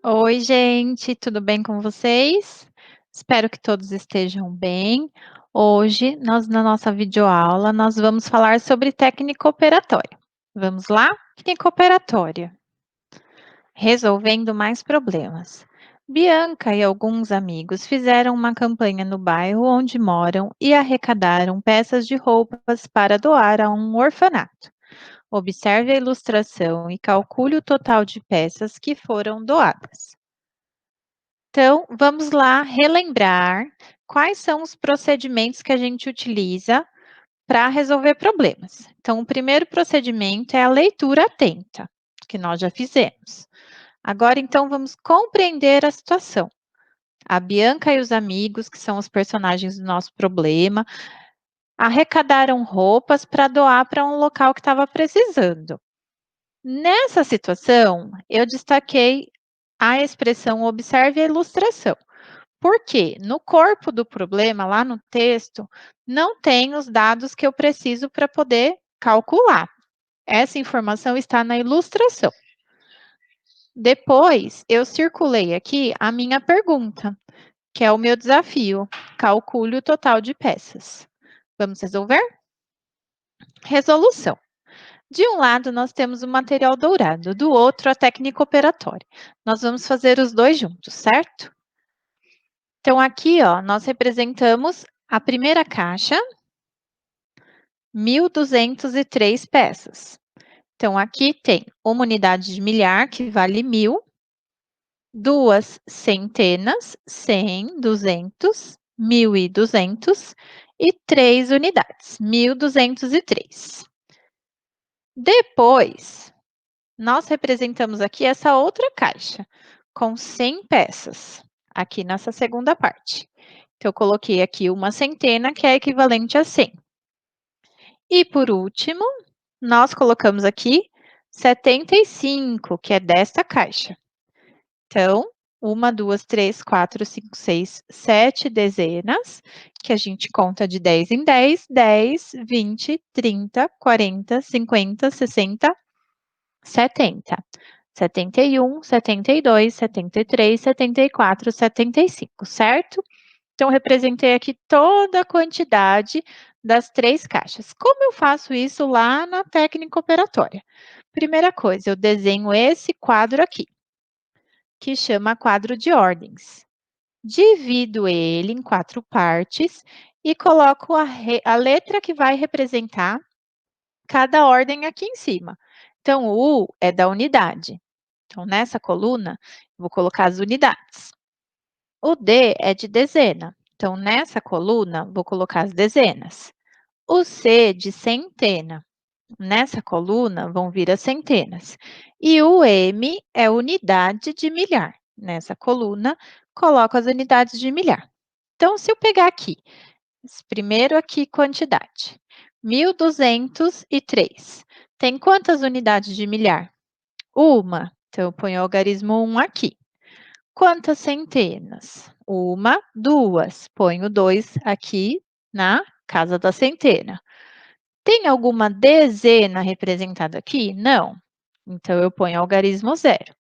Oi, gente, tudo bem com vocês? Espero que todos estejam bem. Hoje, na nossa videoaula, nós vamos falar sobre técnica operatória. Vamos lá? Técnica operatória. Resolvendo mais problemas. Bianca e alguns amigos fizeram uma campanha no bairro onde moram e arrecadaram peças de roupas para doar a um orfanato. Observe a ilustração e calcule o total de peças que foram doadas. Então, vamos lá relembrar quais são os procedimentos que a gente utiliza para resolver problemas. Então, o primeiro procedimento é a leitura atenta, que nós já fizemos. Agora, então, vamos compreender a situação. A Bianca e os amigos, que são os personagens do nosso problema, arrecadaram roupas para doar para um local que estava precisando. Nessa situação, eu destaquei a expressão observe a ilustração. Porque no corpo do problema, lá no texto, não tem os dados que eu preciso para poder calcular. Essa informação está na ilustração. Depois, eu circulei aqui a minha pergunta, que é o meu desafio. Calcule o total de peças. Vamos resolver? Resolução. De um lado, nós temos o material dourado, do outro, a técnica operatória. Nós vamos fazer os dois juntos, certo? Então, aqui, ó, nós representamos a primeira caixa, 1.203 peças. Então, aqui tem uma unidade de milhar, que vale 1.000, duas centenas, 100, 200, 1.200 e 3 unidades, 1.203. Depois, nós representamos aqui essa outra caixa, com 100 peças, aqui nessa segunda parte. Então, eu coloquei aqui uma centena, que é equivalente a 100. E, por último, nós colocamos aqui 75, que é desta caixa. Então, 1, 2, 3, 4, 5, 6, 7 dezenas, que a gente conta de 10 em 10, 10, 20, 30, 40, 50, 60, 70. 71, 72, 73, 74, 75, certo? Então, representei aqui toda a quantidade das 3 caixas. Como eu faço isso lá na técnica operatória? Primeira coisa, eu desenho esse quadro aqui, que chama quadro de ordens. Divido ele em 4 partes e coloco a letra que vai representar cada ordem aqui em cima. Então, o U é da unidade. Então, nessa coluna, vou colocar as unidades. O D é de dezena. Então, nessa coluna, vou colocar as dezenas. O C de centena. Nessa coluna, vão vir as centenas. E o M é unidade de milhar. Nessa coluna, coloco as unidades de milhar. Então, se eu pegar aqui, primeiro aqui, quantidade. 1.203. Tem quantas unidades de milhar? Uma. Então, eu ponho o algarismo 1 aqui. Quantas centenas? Uma, duas. Ponho 2 aqui na casa da centena. Tem alguma dezena representada aqui? Não. Então, eu ponho algarismo 0.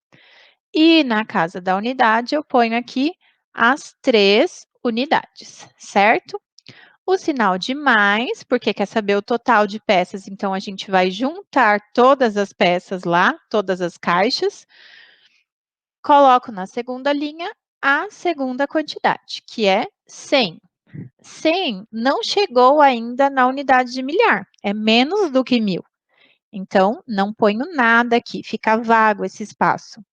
E na casa da unidade, eu ponho aqui as 3 unidades, certo? O sinal de mais, porque quer saber o total de peças, então a gente vai juntar todas as peças lá, todas as caixas. Coloco na segunda linha a segunda quantidade, que é 100. 100 não chegou ainda na unidade de milhar, é menos do que 1.000. Então, não ponho nada aqui, fica vago esse espaço.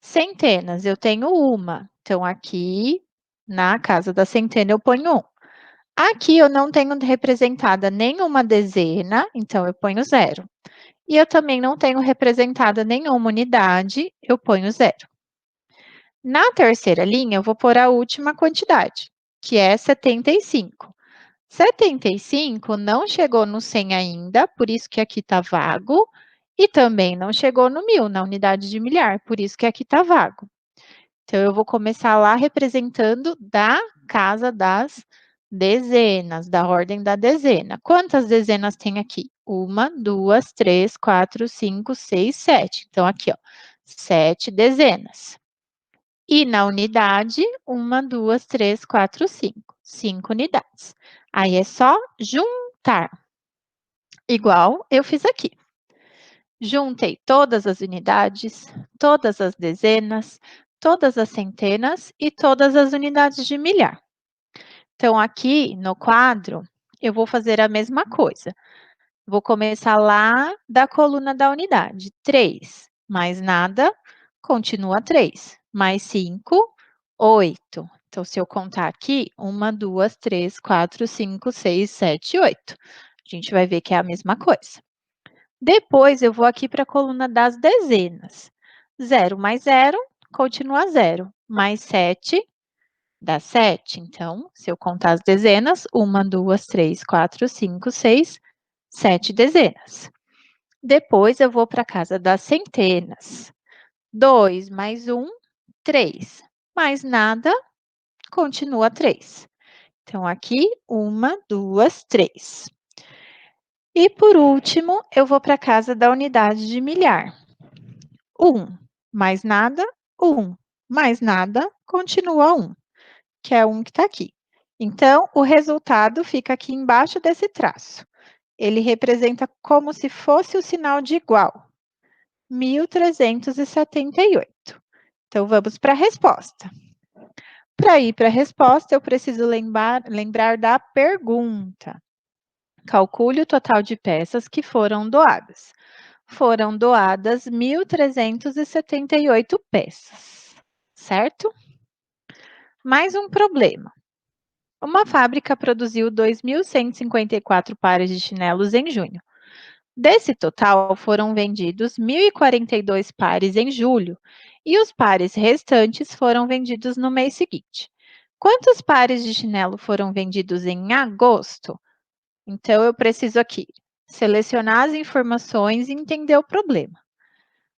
Centenas, eu tenho uma. Então, aqui na casa da centena eu ponho 1. Aqui eu não tenho representada nenhuma dezena, então eu ponho 0. E eu também não tenho representada nenhuma unidade, eu ponho 0. Na terceira linha, eu vou pôr a última quantidade, que é 75. 75 não chegou no 100 ainda, por isso que aqui está vago, e também não chegou no 1.000, na unidade de milhar, por isso que aqui está vago. Então, eu vou começar lá representando da casa das dezenas, da ordem da dezena. Quantas dezenas tem aqui? 1, 2, 3, 4, 5, 6, 7. Então, aqui, ó, 7 dezenas. E na unidade, 1, 2, 3, 4, 5. 5 unidades. Aí é só juntar, igual eu fiz aqui. Juntei todas as unidades, todas as dezenas, todas as centenas e todas as unidades de milhar. Então, aqui no quadro, eu vou fazer a mesma coisa. Vou começar lá da coluna da unidade. 3, mais nada, continua 3. Mais 5, 8. Então, se eu contar aqui, 1, 2, 3, 4, 5, 6, 7, 8. A gente vai ver que é a mesma coisa. Depois, eu vou aqui para a coluna das dezenas. 0 mais 0, continua 0. Mais 7, dá 7. Então, se eu contar as dezenas, 1, 2, 3, 4, 5, 6, 7 dezenas. Depois, eu vou para a casa das centenas. 2 mais 1, 3. Mais nada, continua 3. Então, aqui, 1, 2, 3. E, por último, eu vou para a casa da unidade de milhar. 1, mais nada, 1. Mais nada, continua 1, que é 1 que está aqui. Então, o resultado fica aqui embaixo desse traço. Ele representa como se fosse o sinal de igual. 1.378. Então, vamos para a resposta. Para ir para a resposta, eu preciso lembrar da pergunta. Calcule o total de peças que foram doadas. Foram doadas 1.378 peças, certo? Mais um problema. Uma fábrica produziu 2.154 pares de chinelos em junho. Desse total, foram vendidos 1.042 pares em julho e os pares restantes foram vendidos no mês seguinte. Quantos pares de chinelo foram vendidos em agosto? Então, eu preciso aqui selecionar as informações e entender o problema.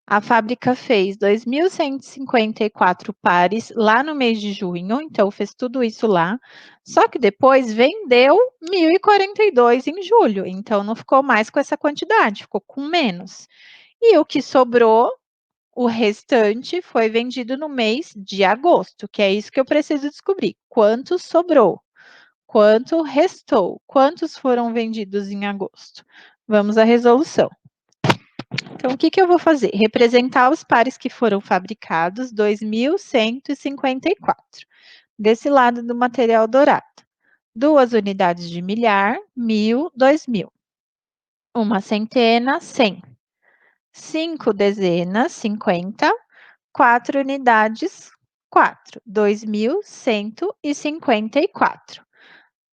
A fábrica fez 2.154 pares lá no mês de junho, então fez tudo isso lá. Só que depois vendeu 1.042 em julho, então não ficou mais com essa quantidade, ficou com menos. E o que sobrou, o restante, foi vendido no mês de agosto, que é isso que eu preciso descobrir. Quanto sobrou? Quanto restou? Quantos foram vendidos em agosto? Vamos à resolução. Então, o que que eu vou fazer? Representar os pares que foram fabricados, 2.154, desse lado do material dourado. 2 unidades de milhar, 1.000, 2.000. Uma centena, 100. 5 dezenas, 50. 4 unidades, 4. 2.154.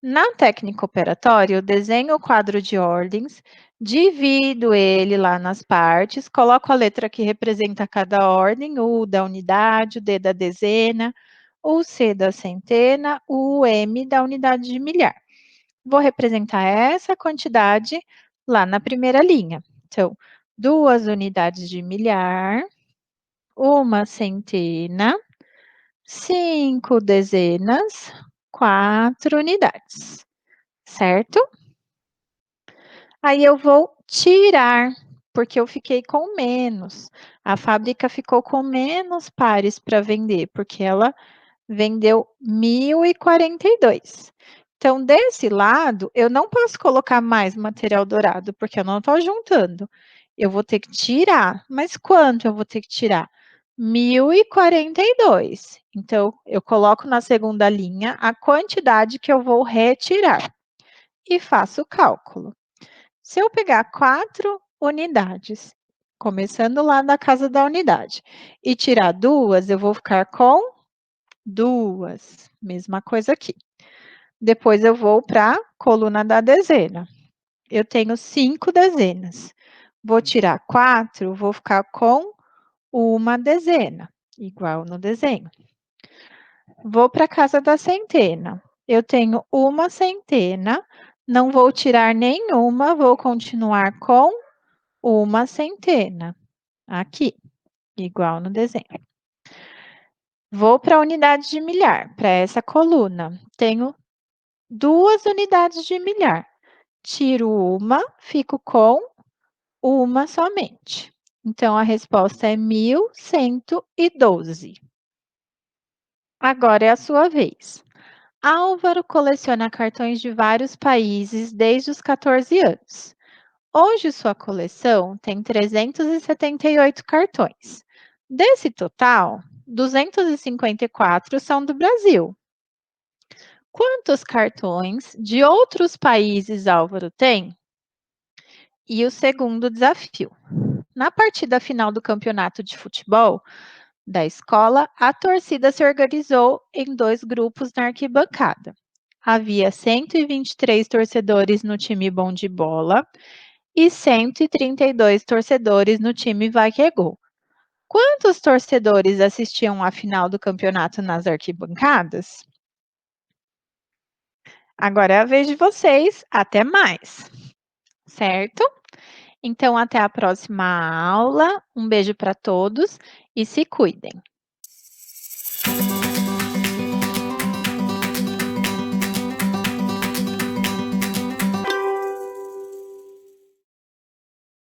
Na técnica operatória, eu desenho o quadro de ordens, divido ele lá nas partes, coloco a letra que representa cada ordem, o da unidade, o D da dezena, o C da centena, o M da unidade de milhar. Vou representar essa quantidade lá na primeira linha. Então, 2 unidades de milhar, uma centena, 5 dezenas, 4 unidades, certo? Aí eu vou tirar, porque eu fiquei com menos. A fábrica ficou com menos pares para vender, porque ela vendeu 1.042. Então, desse lado, eu não posso colocar mais material dourado, porque eu não estou juntando. Eu vou ter que tirar. Mas quanto eu vou ter que tirar? 1.042. Então, eu coloco na segunda linha a quantidade que eu vou retirar. E faço o cálculo. Se eu pegar 4 unidades, começando lá da casa da unidade, e tirar 2, eu vou ficar com 2. Mesma coisa aqui. Depois eu vou para a coluna da dezena. Eu tenho 5 dezenas. Vou tirar 4, vou ficar com uma dezena, igual no desenho. Vou para a casa da centena. Eu tenho uma centena, não vou tirar nenhuma, vou continuar com uma centena, aqui, igual no desenho. Vou para a unidade de milhar, para essa coluna. Tenho 2 unidades de milhar. Tiro uma, fico com uma somente. Então a resposta é 1112. Agora é a sua vez. Álvaro coleciona cartões de vários países desde os 14 anos. Hoje sua coleção tem 378 cartões. Desse total, 254 são do Brasil. Quantos cartões de outros países Álvaro tem? E o segundo desafio. Na partida final do campeonato de futebol da escola, a torcida se organizou em dois grupos na arquibancada. Havia 123 torcedores no time bom de bola e 132 torcedores no time vai que é gol. Quantos torcedores assistiam à final do campeonato nas arquibancadas? Agora é a vez de vocês. Até mais, certo? Então, até a próxima aula. Um beijo para todos e se cuidem.